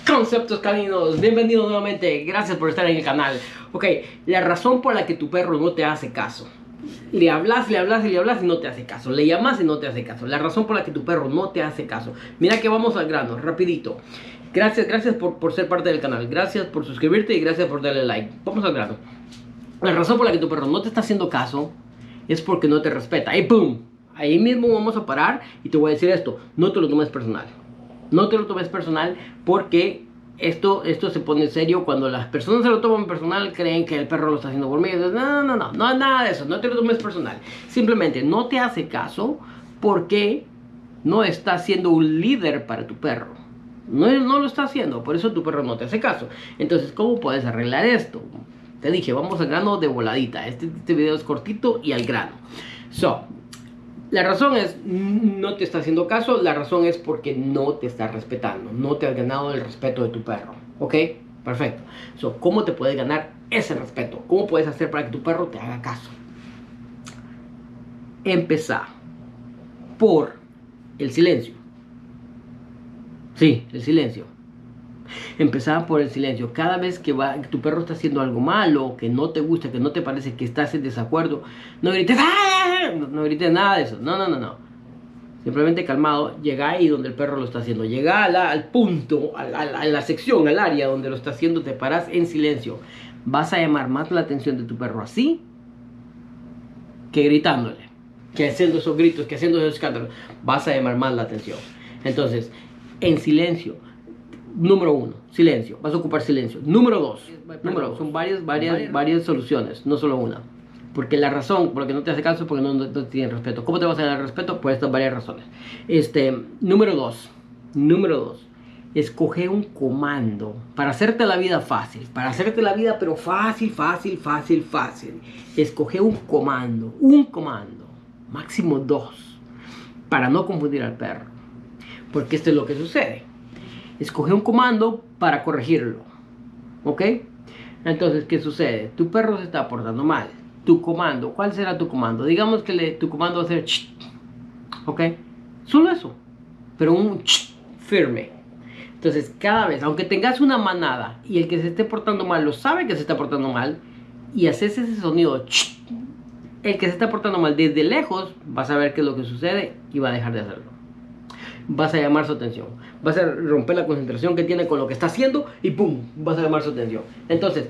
Conceptos caninos, bienvenido nuevamente, gracias por estar en el canal. Ok, la razón por la que tu perro no te hace caso. Le hablas y no te hace caso. Le llamas y no te hace caso. La razón por la que tu perro no te hace caso. Mira que vamos al grano, rapidito. Gracias por ser parte del canal. Gracias por suscribirte y gracias por darle like. Vamos al grano. La razón por la que tu perro no te está haciendo caso es porque no te respeta. Y ¡pum! Ahí mismo vamos a parar y te voy a decir esto. No te lo tomes personal. No te lo tomes personal porque esto se pone serio cuando las personas se lo toman personal, creen que el perro lo está haciendo por mí. No, nada de eso, no te lo tomes personal. Simplemente no te hace caso porque no está siendo un líder para tu perro. No lo está haciendo, por eso tu perro no te hace caso. Entonces, ¿cómo puedes arreglar esto? Te dije, vamos al grano de voladita. Este video es cortito y al grano. La razón es, no te está haciendo caso, la razón es porque no te está respetando, no te has ganado el respeto de tu perro, ¿ok? Perfecto. ¿Cómo te puedes ganar ese respeto? ¿Cómo puedes hacer para que tu perro te haga caso? Empezar por el silencio. Sí, el silencio. Empezar por el silencio. Cada vez que tu perro está haciendo algo malo, que no te gusta, que no te parece, que estás en desacuerdo, no grites, ¡ah! No grites nada de eso. No. Simplemente calmado, llega ahí donde el perro lo está haciendo. Llega al punto, a la sección, al área donde lo está haciendo, te paras en silencio. Vas a llamar más la atención de tu perro así que gritándole, que haciendo esos gritos, que haciendo esos escándalos. Vas a llamar más la atención. Entonces, en silencio. Número 1, silencio. Vas a ocupar silencio. Número 2, son varias soluciones, no solo una. Porque la razón por la que no te hace caso es porque no tienes respeto. ¿Cómo te vas a dar respeto? Por estas varias razones. Número 2, escoge un comando para hacerte la vida fácil. Para hacerte la vida, pero fácil. Escoge un comando, máximo 2, para no confundir al perro. Porque esto es lo que sucede. Escoge un comando para corregirlo, ¿ok? Entonces, ¿qué sucede? Tu perro se está portando mal. Tu comando, ¿cuál será tu comando? Digamos que tu comando va a ser ch, ¿ok? Solo eso, pero un ch firme. Entonces, cada vez, aunque tengas una manada y el que se esté portando mal lo sabe que se está portando mal y haces ese sonido ch, el que se está portando mal desde lejos vas a ver qué es lo que sucede y va a dejar de hacerlo. Vas a llamar su atención, vas a romper la concentración que tiene con lo que está haciendo y ¡pum! Vas a llamar su atención. Entonces,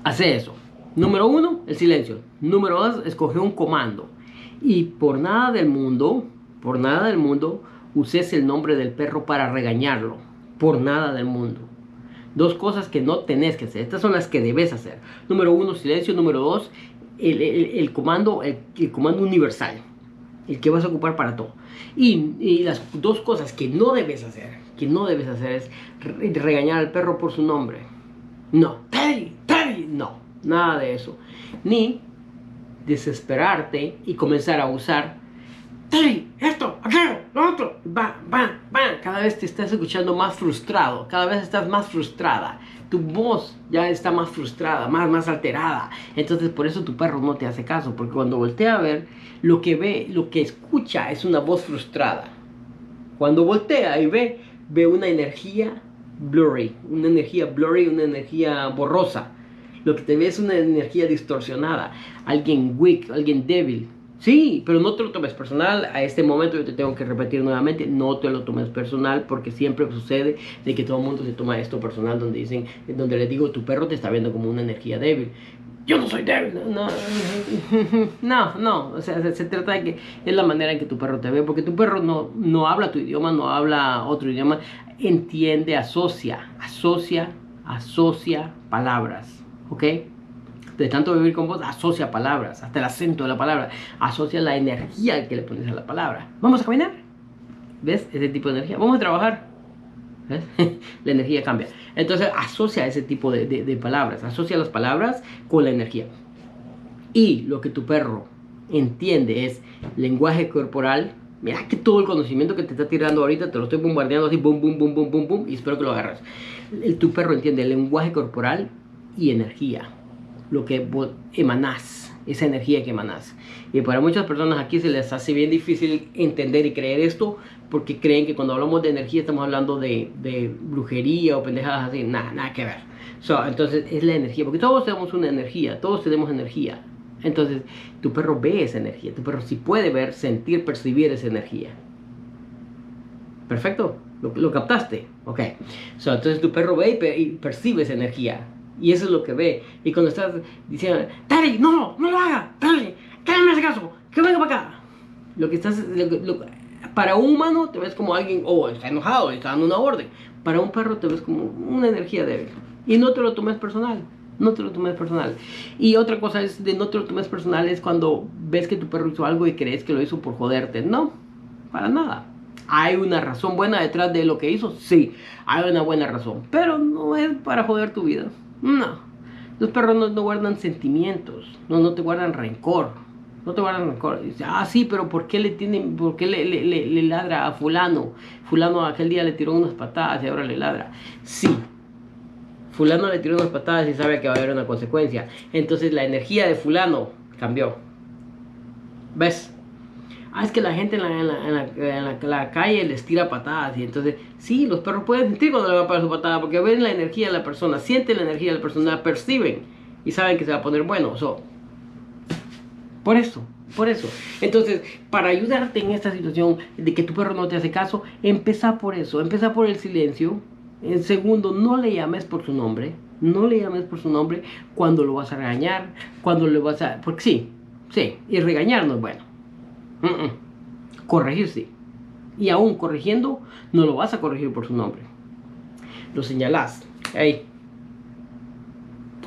hace eso. Número 1, el silencio. Número 2, escoge un comando. Y por nada del mundo, uses el nombre del perro para regañarlo. Por nada del mundo. 2 cosas que no tenés que hacer. Estas son las que debes hacer. Número 1, silencio. Número 2, el comando universal. El que vas a ocupar para todo. Y las 2 cosas que no debes hacer es regañar al perro por su nombre. No, Teddy, no, nada de eso. Ni desesperarte y comenzar a usar Teddy, esto, aquello, lo otro, bam. Cada vez te estás escuchando más frustrado, cada vez estás más frustrada. Tu voz ya está más frustrada, más alterada. Entonces por eso tu perro no te hace caso. Porque cuando voltea a ver, lo que escucha es una voz frustrada. Cuando voltea y ve una energía blurry, una energía borrosa. Lo que te ve es una energía distorsionada. Alguien weak, alguien débil. Sí, pero no te lo tomes personal. A este momento yo te tengo que repetir nuevamente, no te lo tomes personal, porque siempre sucede de que todo el mundo se toma esto personal, donde le digo, tu perro te está viendo como una energía débil. Yo no soy débil. No. O sea, se trata de que es la manera en que tu perro te ve, porque tu perro no habla tu idioma, no habla otro idioma, entiende, asocia palabras, ¿ok? De tanto vivir con vos, asocia palabras, hasta el acento de la palabra, asocia la energía que le pones a la palabra. ¿Vamos a caminar? ¿Ves? Ese tipo de energía. ¿Vamos a trabajar? ¿Ves? La energía cambia. Entonces, asocia ese tipo de palabras, asocia las palabras con la energía. Y lo que tu perro entiende es lenguaje corporal. Mira que todo el conocimiento que te está tirando ahorita te lo estoy bombardeando así, boom, y espero que lo agarres. Tu perro entiende el lenguaje corporal y energía. Lo que vos emanás, esa energía que emanas. Y para muchas personas aquí se les hace bien difícil entender y creer esto, porque creen que cuando hablamos de energía estamos hablando de brujería o pendejadas así. Nada que ver. Entonces es la energía, porque todos tenemos una energía, todos tenemos energía. Entonces tu perro ve esa energía, tu perro sí puede ver, sentir, percibir esa energía. Perfecto, lo captaste. Ok, entonces tu perro ve y percibe esa energía. Y eso es lo que ve. Y cuando estás diciendo, Teddy, no lo haga, Teddy, que no me hace caso, que venga para acá. Para un humano te ves como alguien, está enojado, está dando una orden. Para un perro te ves como una energía débil. Y no te lo tomes personal. No te lo tomes personal. Y otra cosa es de no te lo tomes personal es cuando ves que tu perro hizo algo y crees que lo hizo por joderte. No, para nada. ¿Hay una razón buena detrás de lo que hizo? Sí, hay una buena razón. Pero no es para joder tu vida. No. Los perros no guardan sentimientos. No te guardan rencor. No te guardan rencor. Dice, sí, pero ¿por qué le ladra a fulano? Fulano aquel día le tiró unas patadas y ahora le ladra. Sí. Fulano le tiró unas patadas y sabe que va a haber una consecuencia. Entonces la energía de fulano cambió. ¿Ves? Es que la gente en la calle les tira patadas. Y entonces, sí, los perros pueden sentir cuando le va a parar su patada, porque ven la energía de la persona, sienten la energía de la persona, la perciben y saben que se va a poner bueno. Por eso. Entonces, para ayudarte en esta situación de que tu perro no te hace caso, empieza por eso, empieza por el silencio. En segundo, no le llames por su nombre. No le llames por su nombre cuando lo vas a regañar, cuando le vas a... Porque sí, y regañar no es bueno. Corregir sí. Y aún corrigiendo, no lo vas a corregir por su nombre. Lo señalás.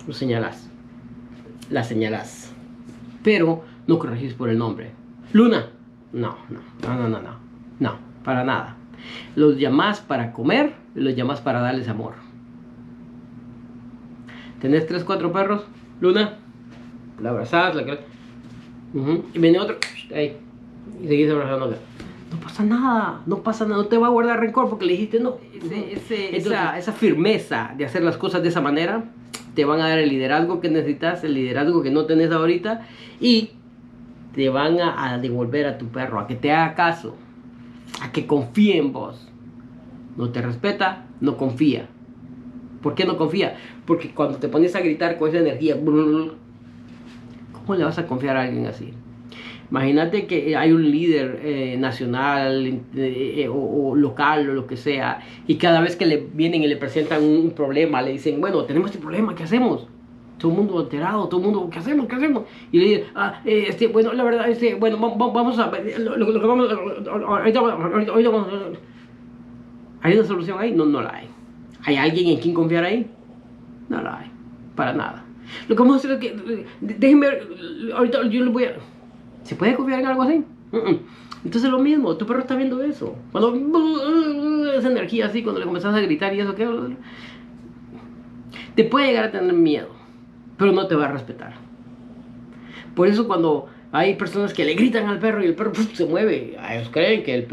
Lo señalás. La señalás. Pero no corregís por el nombre. Luna. No, para nada. Los llamás para comer, los llamás para darles amor. ¿Tenés 3, 4 perros? Luna, la abrazás, y viene otro, y seguís abrazando. No pasa nada, no te va a guardar rencor porque le dijiste no. Esa firmeza de hacer las cosas de esa manera te van a dar el liderazgo que necesitas, el liderazgo que no tenés ahorita, y te van a devolver a tu perro, a que te haga caso, a que confíe en vos. No te respeta, no confía. ¿Por qué no confía? Porque cuando te pones a gritar con esa energía, ¿cómo le vas a confiar a alguien así? Imagínate que hay un líder nacional o local o lo que sea, y cada vez que le vienen y le presentan un problema, le dicen, bueno, tenemos este problema, ¿qué hacemos? Todo el mundo alterado, todo el mundo, ¿qué hacemos? Y le dicen, bueno, la verdad, bueno, vamos a ver, ahorita, ¿hay una solución ahí? No la hay. ¿Hay alguien en quien confiar ahí? No la hay, para nada. Lo que vamos a hacer es que, déjenme ver, ahorita yo les voy a... ¿Se puede confiar en algo así? Entonces lo mismo, tu perro está viendo eso. Cuando esa energía así, cuando le comenzás a gritar y eso, ¿qué? Te puede llegar a tener miedo, pero no te va a respetar. Por eso cuando hay personas que le gritan al perro y el perro se mueve, ellos creen que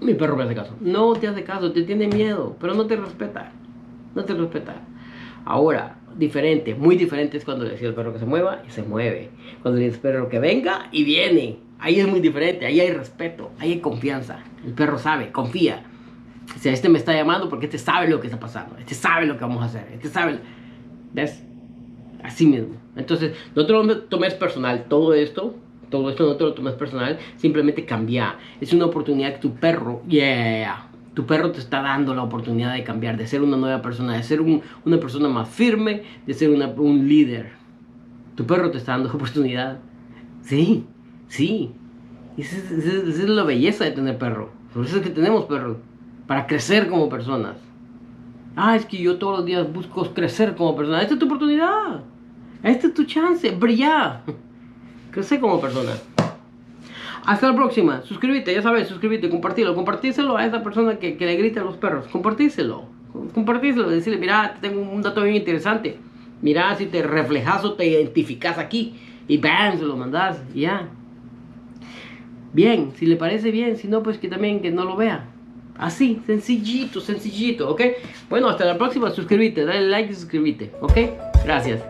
mi perro me hace caso. No te hace caso, te tiene miedo, pero no te respeta. No te respeta. Ahora, muy diferente es cuando le decís al perro que se mueva y se mueve. Cuando le dices al perro que venga y viene. Ahí es muy diferente, ahí hay respeto, ahí hay confianza. El perro sabe, confía. O sea, me está llamando porque sabe lo que está pasando. Sabe lo que vamos a hacer. Sabe. ¿Ves? Así mismo. Entonces, no te lo tomes personal. Todo esto no te lo tomes personal. Simplemente cambia. Es una oportunidad que tu perro, tu perro te está dando la oportunidad de cambiar, de ser una nueva persona, de ser una persona más firme, de ser un líder. Tu perro te está dando oportunidad. Sí. Esa es la belleza de tener perro. Por eso es que tenemos perros. Para crecer como personas. Es que yo todos los días busco crecer como persona. Esta es tu oportunidad. Esta es tu chance. Brilla. Crecer como persona. Hasta la próxima. Suscríbete, ya sabes, suscríbete, compartíselo a esa persona que le grita a los perros. Compartíselo. Decirle, mira, tengo un dato bien interesante. Mira si te reflejas o te identificas aquí. Y ¡bam! Se lo mandas. Ya. Bien, si le parece bien. Si no, pues que no lo vea. Así, sencillito, ¿ok? Bueno, hasta la próxima. Suscríbete, dale like y suscríbete, ¿ok? Gracias.